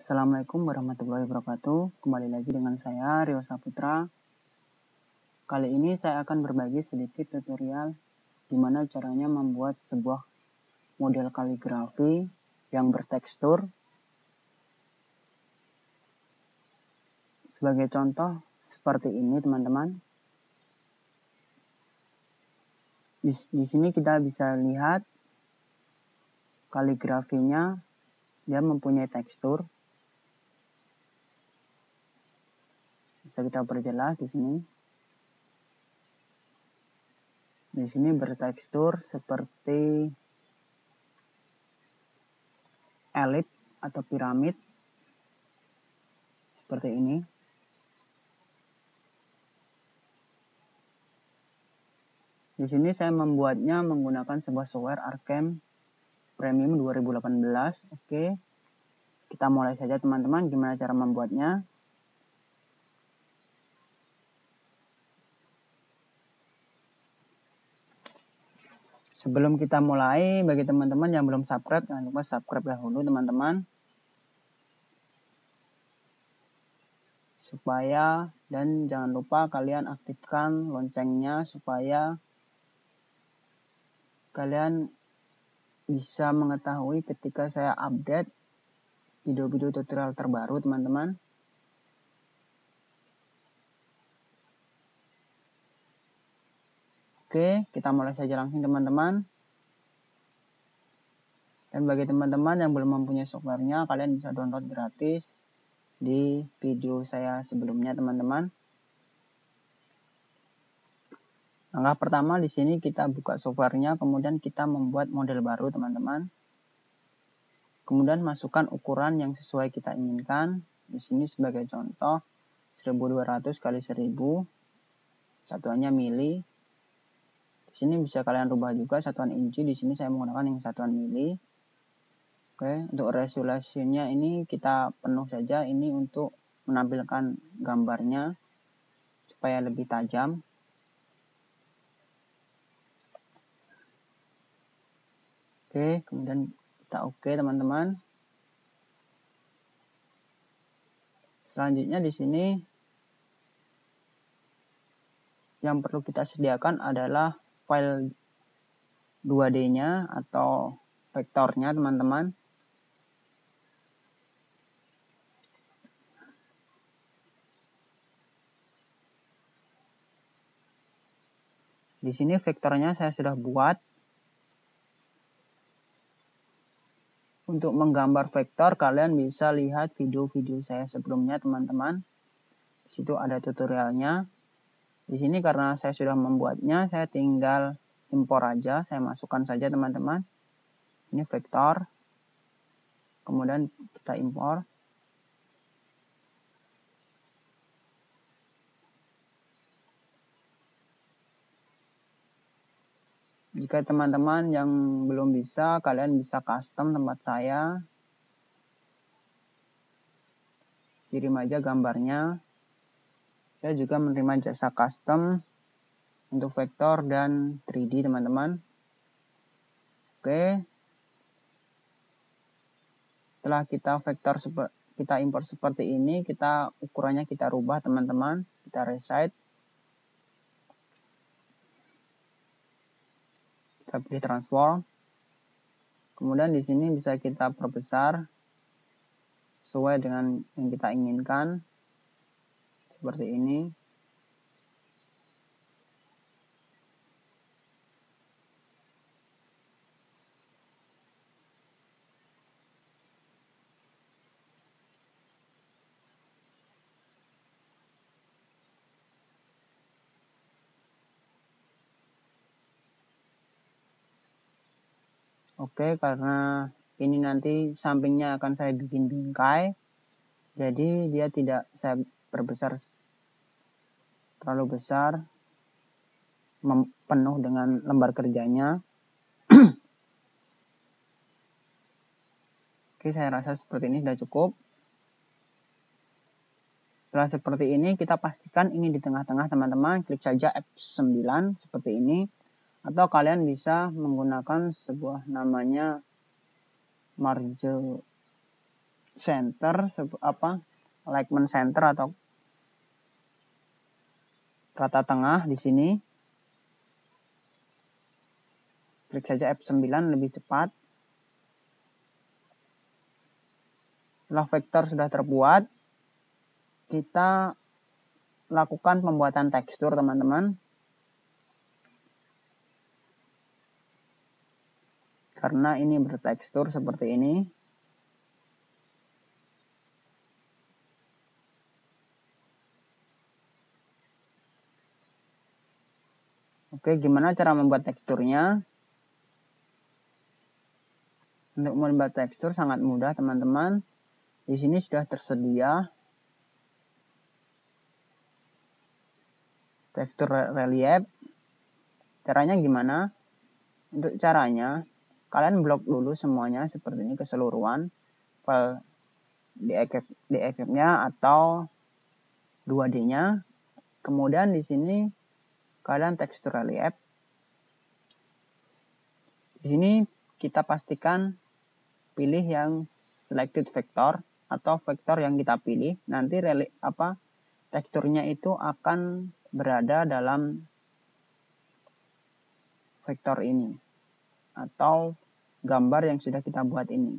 Assalamualaikum warahmatullahi wabarakatuh. Kembali lagi dengan saya, Rio Saputra. Kali ini saya akan berbagi sedikit tutorial gimana caranya membuat sebuah model kaligrafi yang bertekstur. Sebagai contoh seperti ini, teman-teman. Di sini kita bisa lihat kaligrafinya, dia mempunyai tekstur. Bisa kita perjelas di sini. Di sini bertekstur seperti elip atau piramid seperti ini. Di sini saya membuatnya menggunakan sebuah software Archicad Premium 2018. Oke. Kita mulai saja, teman-teman, gimana cara membuatnya. Sebelum kita mulai, bagi teman-teman yang belum subscribe, jangan lupa subscribe dahulu, teman-teman. Dan jangan lupa kalian aktifkan loncengnya supaya kalian bisa mengetahui ketika saya update video-video tutorial terbaru, teman-teman. Oke, kita mulai saja langsung, teman-teman. Dan bagi teman-teman yang belum mempunyai softwarenya, kalian bisa download gratis di video saya sebelumnya, teman-teman. Langkah pertama di sini kita buka softwarenya, kemudian kita membuat model baru, teman-teman. Kemudian masukkan ukuran yang sesuai kita inginkan. Di sini sebagai contoh 1200 x 1000, satuannya mili. Di sini bisa kalian rubah juga satuan inci. Di sini saya menggunakan yang satuan mili. Oke, untuk resolusinya ini kita penuh saja. Ini untuk menampilkan gambarnya supaya lebih tajam. Oke, kemudian kita oke, teman-teman. Selanjutnya di sini yang perlu kita sediakan adalah file 2D-nya atau vektornya, teman-teman. Di sini vektornya saya sudah buat. Untuk menggambar vektor, kalian bisa lihat video-video saya sebelumnya, teman-teman. Di situ ada tutorialnya. Di sini karena saya sudah membuatnya, saya tinggal impor aja. Saya masukkan saja, teman-teman. Ini vektor. Kemudian kita impor. Jika teman-teman yang belum bisa, kalian bisa custom tempat saya. Kirim aja gambarnya. Saya juga menerima jasa custom untuk vektor dan 3D, teman-teman. Oke. Setelah kita impor seperti ini, ukurannya kita rubah, teman-teman. Kita resize. Kita pilih transform. Kemudian di sini bisa kita perbesar sesuai dengan yang kita inginkan. Seperti ini. Oke, karena ini nanti sampingnya akan saya bikin bingkai. Jadi dia tidak saya perbesar terlalu besar. Penuh dengan lembar kerjanya. Oke, saya rasa seperti ini sudah cukup. Setelah seperti ini, kita pastikan ini di tengah-tengah, teman-teman. Klik saja F9 seperti ini. Atau kalian bisa menggunakan sebuah namanya marge center, alignment center atau rata tengah di sini. Klik saja F9 lebih cepat. Setelah vektor sudah terbuat, kita lakukan pembuatan tekstur, teman-teman. Karena ini bertekstur seperti ini. Oke, gimana cara membuat teksturnya? Untuk membuat tekstur sangat mudah, teman-teman. Di sini sudah tersedia tekstur relief. Caranya gimana? Untuk caranya, kalian blok dulu semuanya seperti ini keseluruhan. File DXF-nya atau 2D-nya. Kemudian di sini kalian tekstur relief. Di sini kita pastikan pilih yang selected vector atau vektor yang kita pilih. Nanti teksturnya itu akan berada dalam vektor ini atau gambar yang sudah kita buat ini.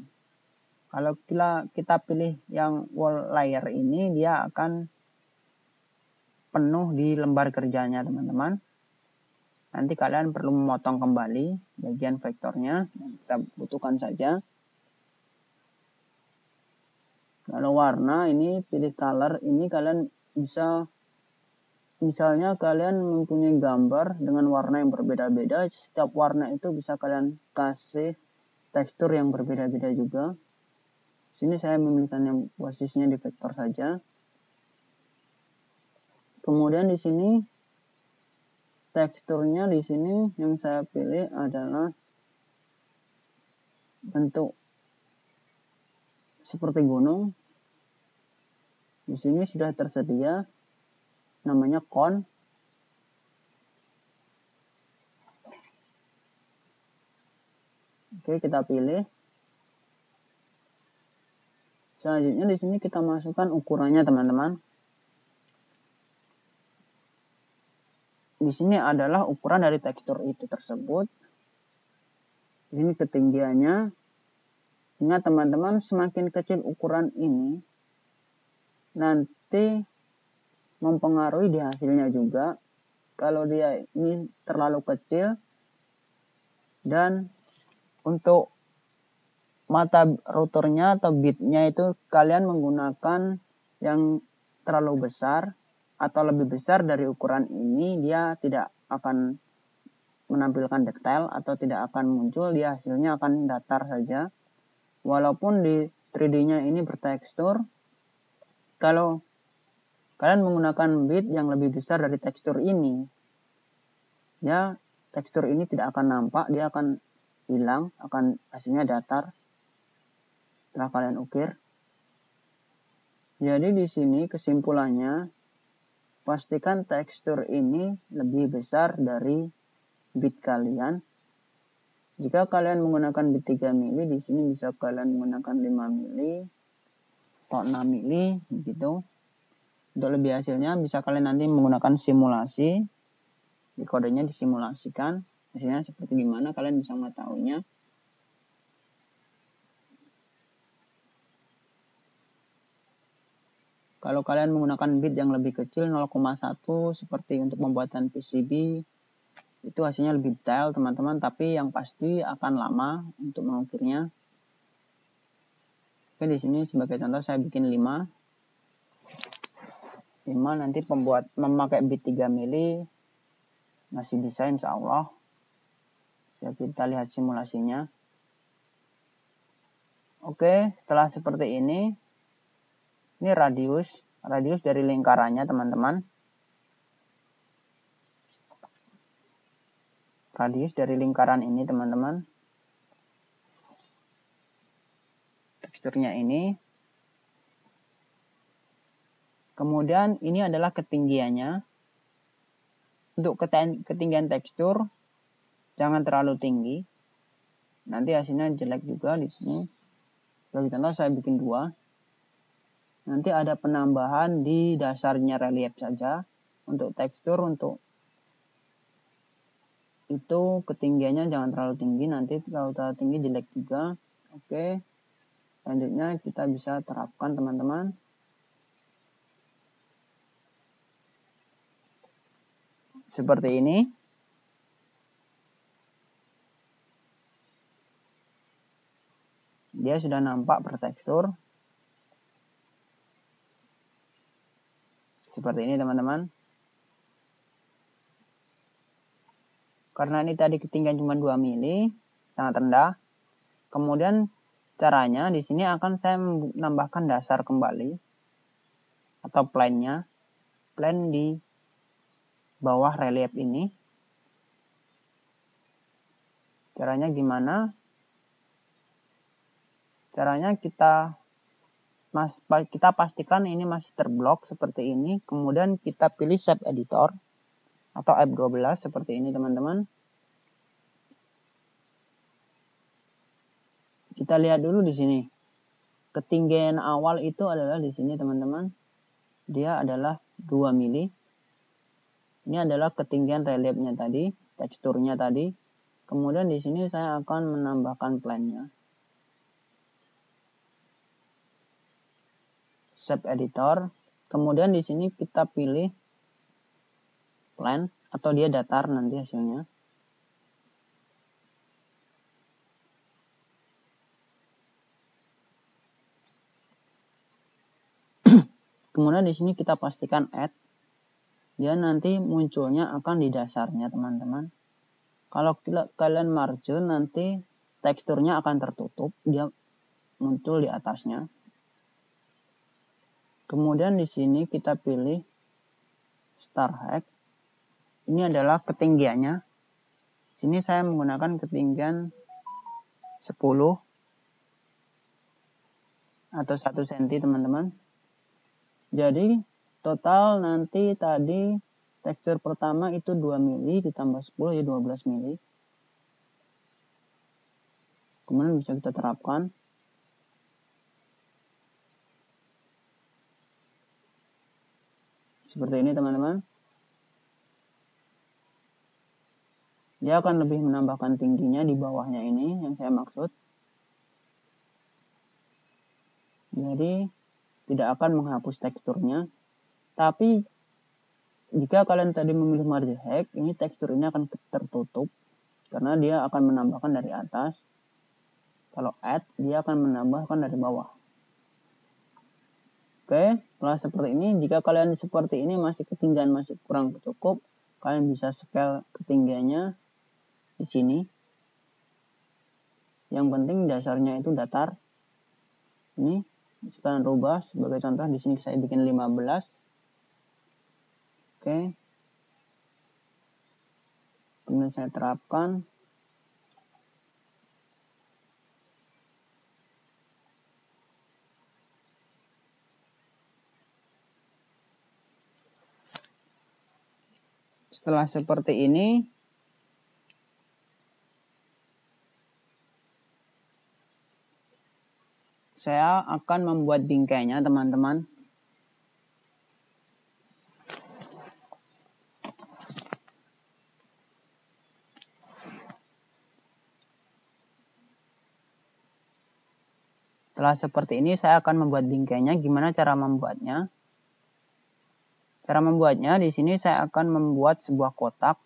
Kalau kita pilih yang wall layer ini, dia akan penuh di lembar kerjanya, teman-teman. Nanti kalian perlu memotong kembali bagian vektornya yang kita butuhkan saja. Kalau warna ini, pilih color ini, kalian bisa, misalnya kalian mempunyai gambar dengan warna yang berbeda-beda, setiap warna itu bisa kalian kasih tekstur yang berbeda-beda juga. Sini saya memilihkan yang posisinya di vektor saja. Kemudian di sini teksturnya di sini yang saya pilih adalah bentuk seperti gunung. Di sini sudah tersedia namanya cone. Oke, kita pilih. Selanjutnya di sini kita masukkan ukurannya, teman-teman. Di sini adalah ukuran dari tekstur itu tersebut. Di sini ketinggiannya. Ingat, teman-teman, semakin kecil ukuran ini, nanti mempengaruhi di hasilnya juga. Kalau dia ini terlalu kecil, dan untuk mata rotornya atau bitnya itu kalian menggunakan yang terlalu besar atau lebih besar dari ukuran ini, dia tidak akan menampilkan detail atau tidak akan muncul, dia hasilnya akan datar saja. Walaupun di 3D-nya ini bertekstur, kalau kalian menggunakan bit yang lebih besar dari tekstur ini, ya tekstur ini tidak akan nampak, dia akan hilang, akan hasilnya datar setelah kalian ukir. Jadi di sini kesimpulannya, pastikan tekstur ini lebih besar dari bit kalian. Jika kalian menggunakan bit 3 mili, di sini bisa kalian menggunakan 5 mili atau 6 mili begitu. Untuk lebih hasilnya bisa kalian nanti menggunakan simulasi. Di kodenya disimulasikan. Hasilnya seperti gimana kalian bisa mengetahuinya. Kalau kalian menggunakan bit yang lebih kecil 0,1 seperti untuk pembuatan PCB, itu hasilnya lebih detail, teman-teman, tapi yang pasti akan lama untuk mengukirnya. Oke, di sini sebagai contoh saya bikin 5 nanti memakai bit 3 mili masih bisa, insya Allah. Ya, kita lihat simulasinya. Oke, setelah seperti ini radius dari lingkarannya, teman-teman. Radius dari lingkaran ini, teman-teman. Teksturnya ini. Kemudian ini adalah ketinggiannya. Untuk ketinggian tekstur jangan terlalu tinggi. Nanti hasilnya jelek juga di sini. Bagi contoh saya bikin 2. nanti ada penambahan di dasarnya relief saja. Untuk tekstur, untuk itu ketinggiannya jangan terlalu tinggi, nanti kalau terlalu tinggi jelek juga. Oke, selanjutnya kita bisa terapkan teman-teman. Seperti ini. Dia sudah nampak bertekstur. Seperti ini teman-teman. Karena ini tadi ketinggian cuma 2 mili, sangat rendah. Kemudian caranya di sini akan saya menambahkan dasar kembali atau plane-nya. Plane di bawah relief ini. Caranya gimana? Caranya kita pastikan ini masih terblok seperti ini. Kemudian kita pilih shape editor atau F12 seperti ini teman-teman. Kita lihat dulu di sini. Ketinggian awal itu adalah di sini teman-teman. Dia adalah 2 mili. Ini adalah ketinggian reliefnya tadi, teksturnya tadi. Kemudian di sini saya akan menambahkan plane-nya. Shape editor. Kemudian di sini kita pilih plane atau dia datar nanti hasilnya. Kemudian di sini kita pastikan add. Dia nanti munculnya akan di dasarnya teman-teman. Kalau kalian merge nanti teksturnya akan tertutup, dia muncul di atasnya. Kemudian di sini kita pilih star height. Ini adalah ketinggiannya. Sini saya menggunakan ketinggian 10 atau 1 cm teman-teman. Jadi total nanti tadi tekstur pertama itu 2 mili ditambah 10 ya 12 mili. Kemudian bisa kita terapkan. Seperti ini teman-teman. Dia akan lebih menambahkan tingginya di bawahnya ini yang saya maksud. Jadi tidak akan menghapus teksturnya. Tapi jika kalian tadi memilih margin hack, ini teksturnya akan tertutup karena dia akan menambahkan dari atas. Kalau add, dia akan menambahkan dari bawah. Oke, setelah seperti ini, jika kalian seperti ini masih ketinggian masih kurang cukup, kalian bisa scale ketinggiannya di sini. Yang penting dasarnya itu datar. Ini sekalian rubah sebagai contoh di sini saya bikin 15. Oke. Kemudian saya terapkan. Setelah seperti ini, saya akan membuat bingkainya teman-teman. Setelah seperti ini saya akan membuat bingkainya. Gimana cara membuatnya? Cara membuatnya di sini saya akan membuat sebuah kotak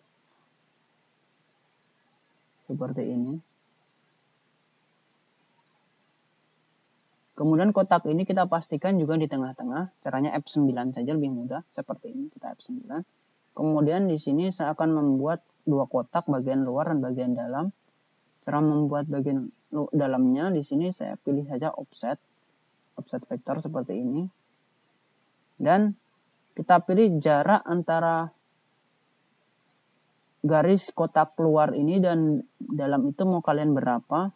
seperti ini. Kemudian kotak ini kita pastikan juga di tengah-tengah. Caranya F9 saja lebih mudah. Seperti ini kita F9. Kemudian di sini saya akan membuat dua kotak bagian luar dan bagian dalam. Cara membuat bagian dalamnya di sini saya pilih saja offset vektor seperti ini. Dan kita pilih jarak antara garis kotak luar ini dan dalam itu mau kalian berapa.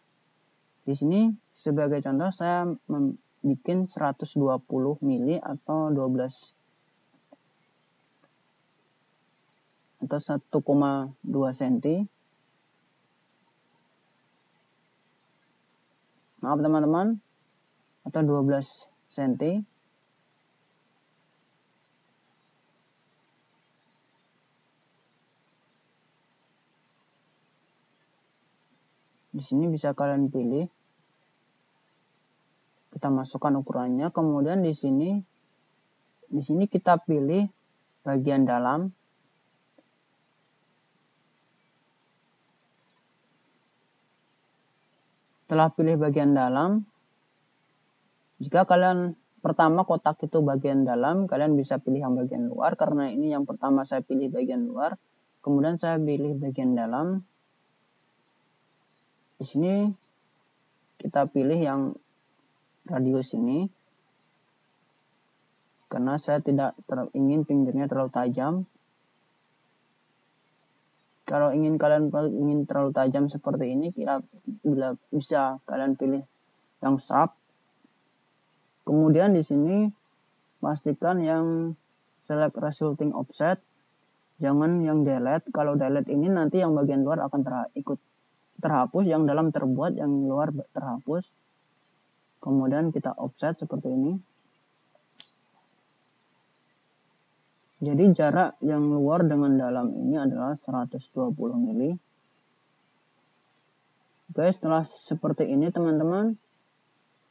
Di sini sebagai contoh saya bikin 120 mili atau 12 atau 1,2 cm. Maaf teman-teman, atau 12 cm. Di sini bisa kalian pilih. Kita masukkan ukurannya, kemudian di sini kita pilih bagian dalam. Setelah pilih bagian dalam, jika kalian pertama kotak itu bagian dalam, kalian bisa pilih yang bagian luar. Karena ini yang pertama saya pilih bagian luar, kemudian saya pilih bagian dalam. Di sini kita pilih yang radius ini, karena saya tidak ingin pinggirnya terlalu tajam. Kalau kalian ingin terlalu tajam seperti ini, bila bisa kalian pilih yang sharp. Kemudian di sini pastikan yang select resulting offset, jangan yang delete. Kalau delete ini nanti yang bagian luar akan ikut terhapus, yang dalam terbuat, yang luar terhapus. Kemudian kita offset seperti ini. Jadi jarak yang luar dengan dalam ini adalah 120 mili. Oke, setelah seperti ini teman-teman,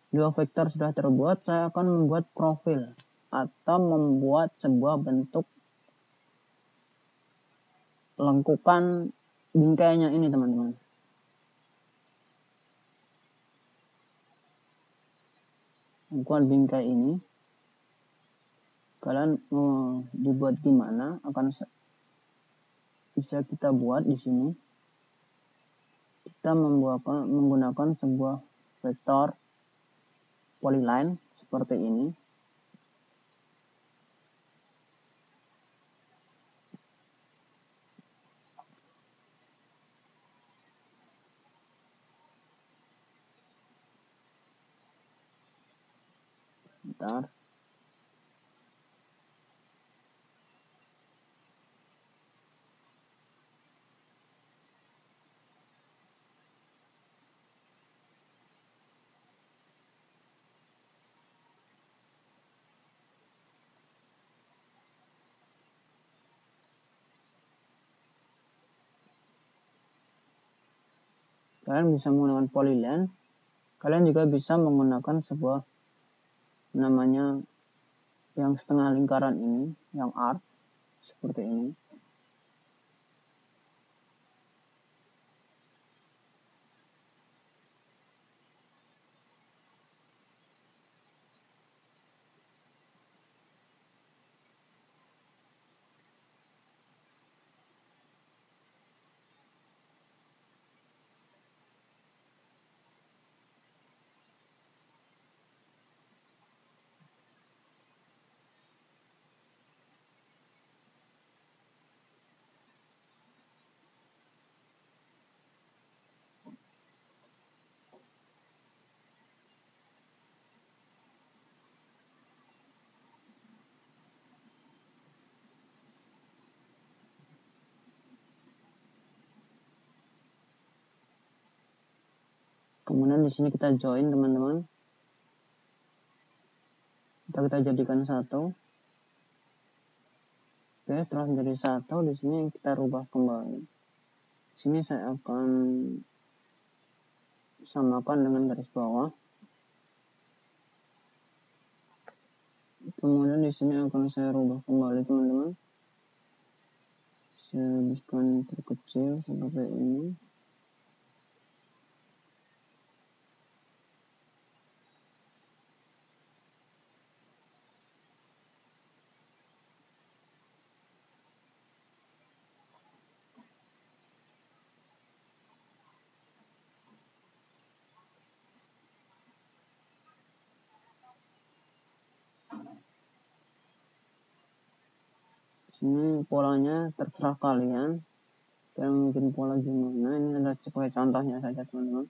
dua vektor sudah terbuat. Saya akan membuat profil atau membuat sebuah bentuk lengkukan bingkainya ini teman-teman. Lengkukan bingkai ini kalian mau dibuat gimana, akan bisa kita buat di sini. Kita menggunakan sebuah vektor polyline seperti ini. Bentar. Kalian bisa menggunakan polyline. Kalian juga bisa menggunakan sebuah namanya yang setengah lingkaran ini, yang arc seperti ini. Kemudian di sini kita join teman-teman. Kita jadikan satu. Oke, setelah menjadi satu, di sini kita rubah kembali. Di sini saya akan samakan dengan garis bawah. Kemudian di sini akan saya rubah kembali teman-teman. Saya bikin terkecil seperti ini. Ini polanya terserah kalian. Kalian bikin pola gimana? Ini adalah sebagai contohnya saja teman-teman.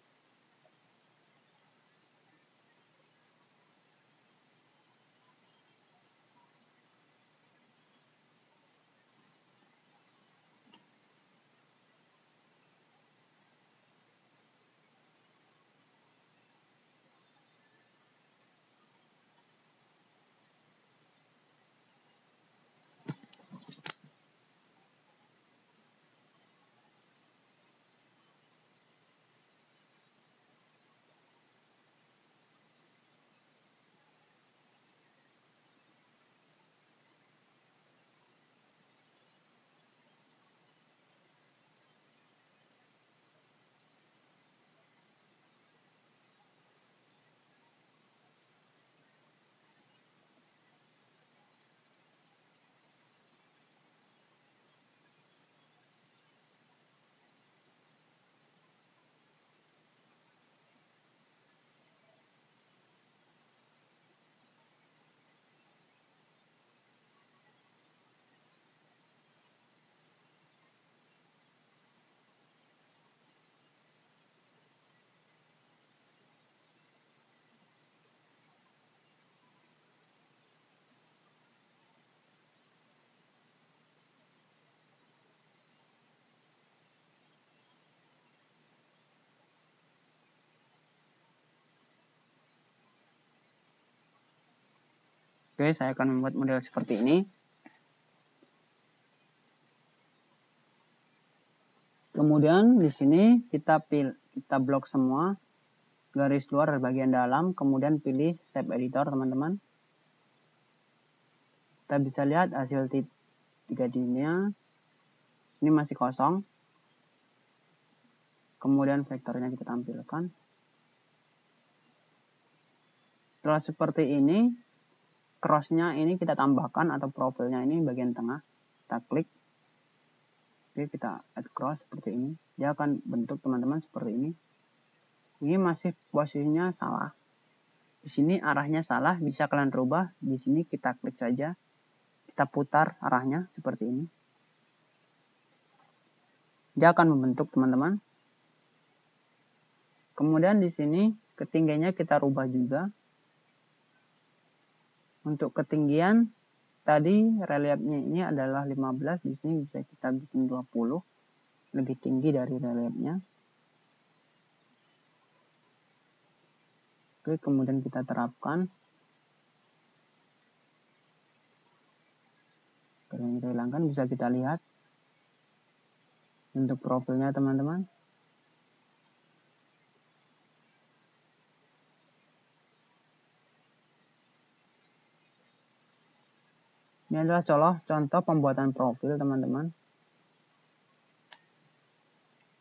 Oke, saya akan membuat model seperti ini. Kemudian di sini kita blok semua garis luar dan bagian dalam, kemudian pilih shape editor, teman-teman. Kita bisa lihat hasil 3D-nya. Ini masih kosong. Kemudian vektornya kita tampilkan. Setelah seperti ini, cross-nya ini kita tambahkan atau profilnya ini bagian tengah. Kita klik. Oke, kita add cross seperti ini. Dia akan bentuk teman-teman seperti ini. Ini masih posisinya salah. Di sini arahnya salah, bisa kalian rubah. Di sini kita klik saja. Kita putar arahnya seperti ini. Dia akan membentuk teman-teman. Kemudian di sini ketinggiannya kita rubah juga. Untuk ketinggian tadi reliefnya ini adalah 15, di sini bisa kita bikin 20, lebih tinggi dari reliefnya. Oke, kemudian kita terapkan. Kalau kita hilangkan bisa kita lihat untuk profilnya teman-teman. Ini adalah contoh pembuatan profil teman-teman.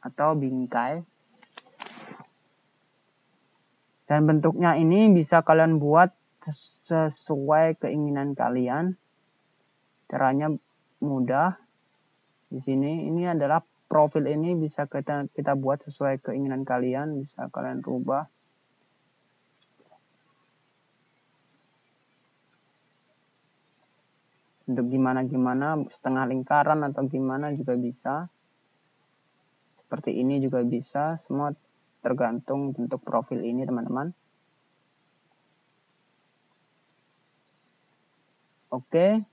Atau bingkai. Dan bentuknya ini bisa kalian buat sesuai keinginan kalian. Caranya mudah. Di sini ini adalah profil ini bisa kita buat sesuai keinginan kalian. Bisa kalian rubah. Untuk gimana-gimana, setengah lingkaran atau gimana juga bisa. Seperti ini juga bisa, semua tergantung bentuk profil ini teman-teman. Oke.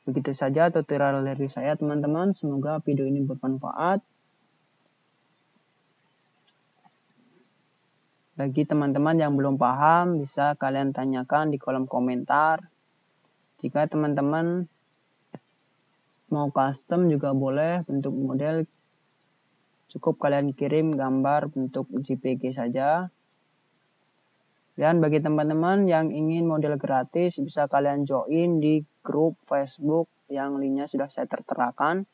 Begitu saja tutorial dari saya teman-teman, semoga video ini bermanfaat. Bagi teman-teman yang belum paham, bisa kalian tanyakan di kolom komentar. Jika teman-teman mau custom juga boleh bentuk model, cukup kalian kirim gambar bentuk JPG saja. Dan bagi teman-teman yang ingin model gratis, bisa kalian join di grup Facebook yang linknya sudah saya terterakan.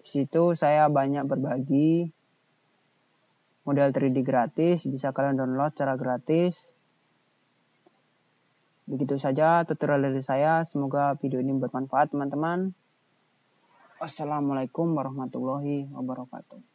Di situ saya banyak berbagi model 3D gratis, bisa kalian download secara gratis. Begitu saja tutorial dari saya, semoga video ini bermanfaat teman-teman. Wassalamualaikum warahmatullahi wabarakatuh.